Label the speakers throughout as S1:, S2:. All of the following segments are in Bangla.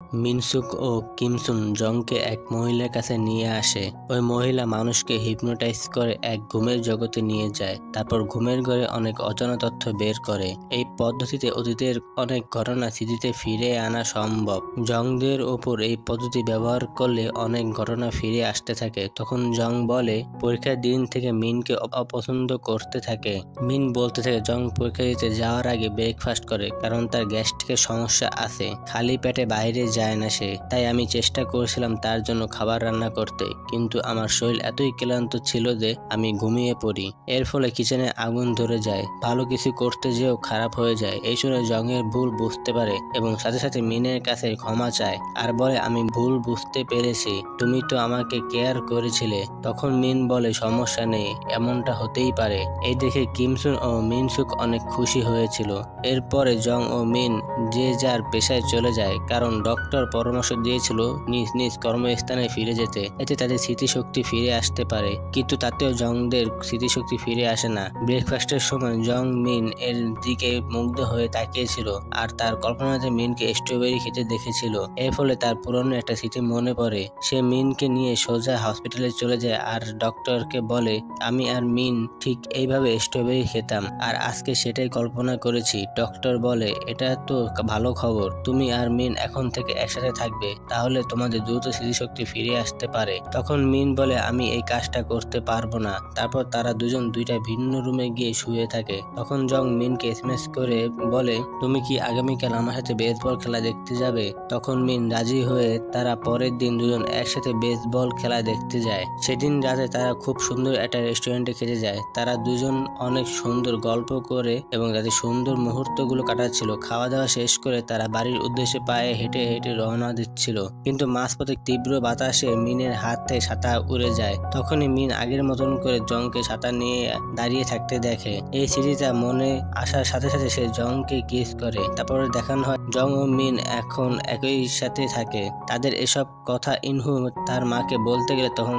S1: মিনসুক ও কিমসুন জংকে এক মহিলার কাছে নিয়ে আসে। ওই মহিলা মানুষকে হিপনোটাইজ করে এক ঘুমের জগতে নিয়ে যায়। তারপর ঘুমের ঘরে অনেক অজানা তথ্য বের করে। এই পদ্ধতিতে অতীতের অনেক ঘটনা স্মৃতিতে ফিরে আনা সম্ভব। জংদের ওপর এই পদ্ধতি ব্যবহার করলে অনেক ঘটনা ফিরে আসতে থাকে। তখন জং বলে পরীক্ষার দিন থেকে মিনকে অপছন্দ করতে থাকে। মিন বলতে থাকে জং পরীক্ষা দিতে যাওয়ার আগে ব্রেকফাস্ট করে, কারণ তার গ্যাস্ট্রিকের সমস্যা আছে। খালি পেটে বাইরে যায় না সে। তাই আমি চেষ্টা করেছিলাম তার জন্য খাবার রান্না করতে, কিন্তু আমার শরীর এতই ক্লান্ত ছিল যে আমি ঘুমিয়ে পড়ি। এর ফলে কিচেনে আগুন ধরে যায়। ভালো কিছু করতে যেও খারাপ হয়ে যায়। এই শুনে জংয়ের ভুল বুঝতে পারে এবং সাথে সাথে মিনের কাছে ক্ষমা চায় আর বলে আমি ভুল বুঝতে পেরেছি, তুমি তো আমাকে কেয়ার করেছিলে। তখন মিন বলে সমস্যা নেই, এমনটা হতেই পারে। এই দেখে কিমসুন ও মিনসুক অনেক খুশি হয়েছিল। এরপরে জং ও মিন যে যার পেশায় চলে যায়, কারণ ডক্টর পরামর্শ দিয়েছিল নিজ নিজ কর্মস্থানে ফিরে যেতে, এতে তাদের স্মৃতিশক্তি ফিরে আসতে পারে। কিন্তু তাতেও জংদের স্মৃতিশক্তি ফিরে আসে না। ব্রেকফাস্টের সময় জং মিন এর দিকে মুগ্ধ হয়ে তাকিয়েছিল আর তার কল্পনাতে মিনকে স্ট্রবেরি খেতে দেখেছিল। এর ফলে তার পুরনো একটা স্মৃতি মনে পড়ে। সে মিনকে নিয়ে সোজা হসপিটালে চলে যায় আর ডক্টরকে বলে আমি আর মিন ঠিক এইভাবে স্ট্রবেরি খেতাম আর আজকে সেটাই কল্পনা করেছি। ডক্টর বলে এটা তো ভালো খবর, তুমি আর মিন এখন থেকে একসাথে থাকবে, তাহলে তোমাদের দ্রুত স্মৃতিশক্তি ফিরে আসতে পারে। তখন মিন বলে আমি এই কাজটা করতে পারবো না। তারপর তারা দুজন দুইটা ভিন্ন রুমে গিয়ে শুয়ে থাকে। তখন জং মিনকে এসএমএস করে বলে তুমি কি আগামীকাল আমার সাথে বেসবল খেলা দেখতে যাবে? তখন মিন রাজি হয়ে তারা পরের দিন দুজন একসাথে বেসবল খেলা দেখতে যায়। সেদিন রাতে তারা খুব সুন্দর একটা রেস্টুরেন্টে খেতে যায়। তারা দুজন অনেক সুন্দর গল্প করে এবং তাদের সুন্দর মুহূর্তগুলো কাটাচ্ছিল। খাওয়া দাওয়া শেষ করে তারা বাড়ির উদ্দেশ্যে পায়ে হেঁটে হেঁটে রওনা দিচ্ছিল, কিন্তু মাঝপথে তীব্র বাতাসে মিনের হাত থেকে ছাতা উড়ে যায়। তখনই মিন আগের মতন করে জংকে ছাতা নিয়ে দাঁড়িয়ে থাকতে দেখে। এই স্মৃতিটা মনে আসার সাথে সাথে সে জংকে কিস করে। তারপরে দেখানো হয় জং ও মিন এখন একই সাথে থাকে। তাদের এসব কথা ইনহু তার মাকে বলতে গেলে তখন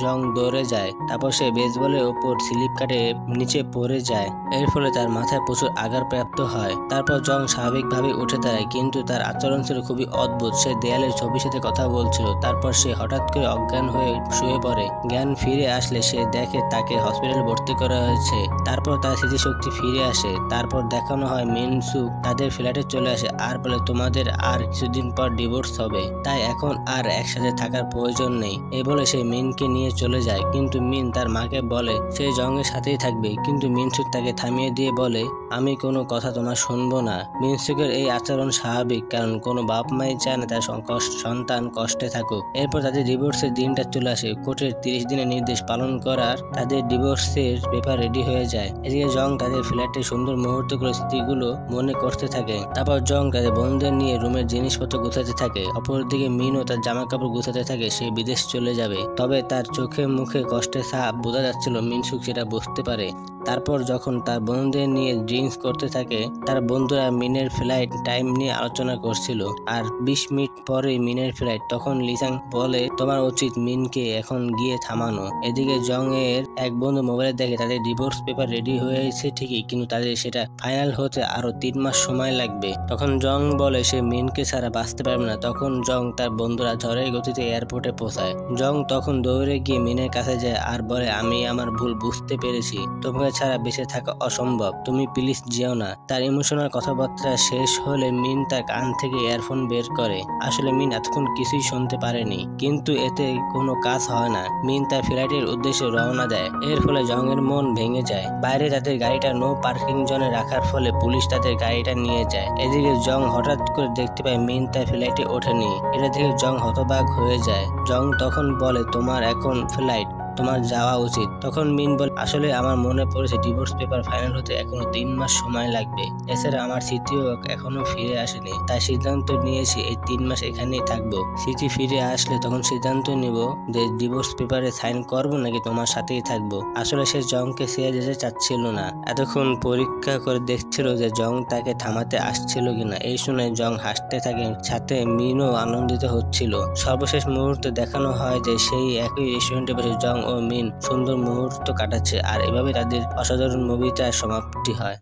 S1: জং দৌড়ে যায়। তারপর সে বেসবলের ওপর স্লিপ কাটে নিচে পড়ে যায়। এর ফলে তার মাথায় প্রচুর আঘাত প্রাপ্ত হয়। তারপর জং স্বাভাবিকভাবে উঠে দাঁড়ায়, কিন্তু তার আচরণ ছিল খুবই অদ্ভুত। সে দেয়ালের ছবির সাথে কথা বলছিল। তারপর সে হঠাৎ করে অজ্ঞান হয়ে শুয়ে পড়ে। জ্ঞান ফিরে আসলে সে দেখে তাকে হসপিটালে ভর্তি করা হয়েছে। তারপর তার স্মৃতিশক্তি ফিরে আসে। তারপর দেখানো হয় মিনসুক তাদের ফ্ল্যাটে চলে আসে আর বলে তোমাদের আর কিছুদিন পর ডিভোর্স হবে, তাই এখন আর একসাথে থাকার প্রয়োজন নেই। এই বলে সে মিনকে নিয়ে চলে যায়। কিন্তু মিন তার মাকে বলে সে জংয়ের সাথেই থাকবে, কিন্তু মিনসুক তাকে থামিয়ে দিয়ে বলে আমি কোনো কথা তোমার শুনবো না। মিনসুকের এই আচরণ স্বাভাবিক, কারণ কোনো বাপ মাই চায় না তার সন্তান কষ্টে থাকুক। এরপর তাদের ডিভোর্সের দিনটা চলে আসে। কোর্টের 30 দিনের নির্দেশ পালন করার তাদের ডিভোর্সের পেপার রেডি হয়ে যায়। এদিকে জং তাদের ফ্ল্যাটে সুন্দর মুহূর্তগুলো স্মৃতিগুলো মনে করতে থাকে। তারপর জং তাদের বন্ধুদের নিয়ে রুমের জিনিসপত্র গুছাতে থাকে। অপরদিকে মিনও তার জামা কাপড় গুছাতে থাকে। সে বিদেশ চলে যাবে, তবে তার চোখে মুখে কষ্টের ছাপ বোঝা যাচ্ছিল। মিনসুক সেটা বুঝতে পারে। তারপর যখন তার বন্ধুদের নিয়ে ড্রিঙ্কস করতে থাকে, তার বন্ধুরা মিনের ফ্লাইট টাইম নিয়ে আলোচনা করছিল। আর 20 মিনিট পরে মিনের ফ্লাইট। তখন লিসাং বলে তোমার উচিত মিনকে এখন গিয়ে থামানো। এদিকে জং এর এক বন্ধু মোবাইলে দেখে তাদের ডিভোর্স পেপার রেডি হয়েছে ঠিকই, কিন্তু তাদের সেটা ফাইনাল হতে আরো 3 মাস সময় লাগবে। তখন জং বলে সে মিনকে ছাড়া বাঁচতে পারবে না। তখন জং তার বন্ধুরা ঝড়ের গতিতে এয়ারপোর্টে পৌঁছায়। জং তখন দৌড়ে গিয়ে মিনের কাছে যায় আর বলে আমি আমার ভুল বুঝতে পেরেছি, তোমাকে ছাড়া বেঁচে থাকা অসম্ভব, তুমি প্লিজ যেও না। তার ইমোশনাল কথাবার্তা শেষ হলে মিন তার কান থেকে ইয়ারফোন বের করে। আসলে মিন এতক্ষণ কিছুই শুনতে পারেনি, কিন্তু এতে কোনো কাজ হয় না। মিন তার ফ্লাইটের উদ্দেশ্যে রওনা দেয়। এর ফলে জং এর মন ভেঙে যায়। বাইরে তাদের গাড়িটা নো পার্কিং জোনে রাখার ফলে পুলিশ তাদের গাড়িটা নিয়ে যায়। এদিকে জং হঠাৎ করে দেখতে পায় মিন তার ফ্লাইটে ওঠেনি। এটা দেখে জং হতবাক হয়ে যায়। জং তখন বলে তোমার এখন ফ্লাইট, তোমার যাওয়া উচিত। তখন মিন বলে আসলে আমার মনে পড়েছে ডিভোর্স পেপার ফাইনাল হতে এখনো 3 মাস সময় লাগবে। এছাড়া আমার স্মৃতিও এখনো ফিরে আসেনি, তাই সিদ্ধান্ত নিয়েছি এই 3 মাস এখানেই থাকবো। স্মৃতি ফিরে আসলে তখন সিদ্ধান্ত নিব যে ডিভোর্স পেপারে সাইন করবো নাকি তোমার সাথেই থাকবো। আসলে সে জংকে ছেড়ে যেতে চাচ্ছিল না। এতক্ষণ পরীক্ষা করে দেখছিল যে জং তাকে থামাতে আসছিল কিনা। এই শুনে জং হাসতে থাকে, সাথে মিনও আনন্দিত হচ্ছিল। সর্বশেষ মুহূর্তে দেখানো হয় যে সেই একই রেস্টুরেন্টে বসে জং ও মিন সুন্দর মুহূর্ত কাটাচ্ছে, আর এভাবে তাদের অসাধারণ মুভিটার সমাপ্তি হয়।